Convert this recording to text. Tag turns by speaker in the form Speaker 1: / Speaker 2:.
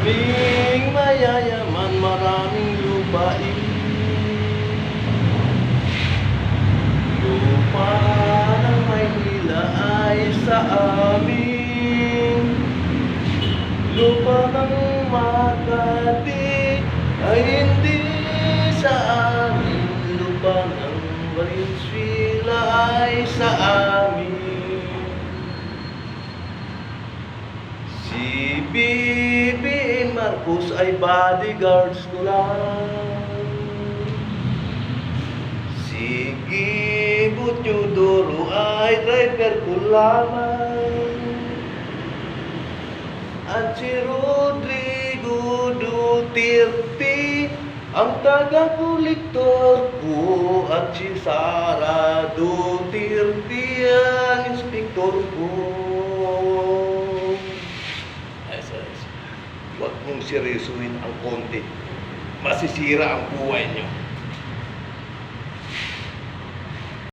Speaker 1: aming mayayaman, maraming lupain. Lupa ng Maynila ay sa amin. Lupa ng Makati ay hindi sa amin. Lupa ng Valenzuela ay sa amin. Si BBM Marcos ay bodyguards ko lang. Si Gibo Teodoro ay driver ko lamang. At si Rodrigo Duterte ang taga-kolektor ko. At si Sara Duterte ang inspektor ko. Huwag mong seryosuhin ang konti. Masisira ang buhay niyo.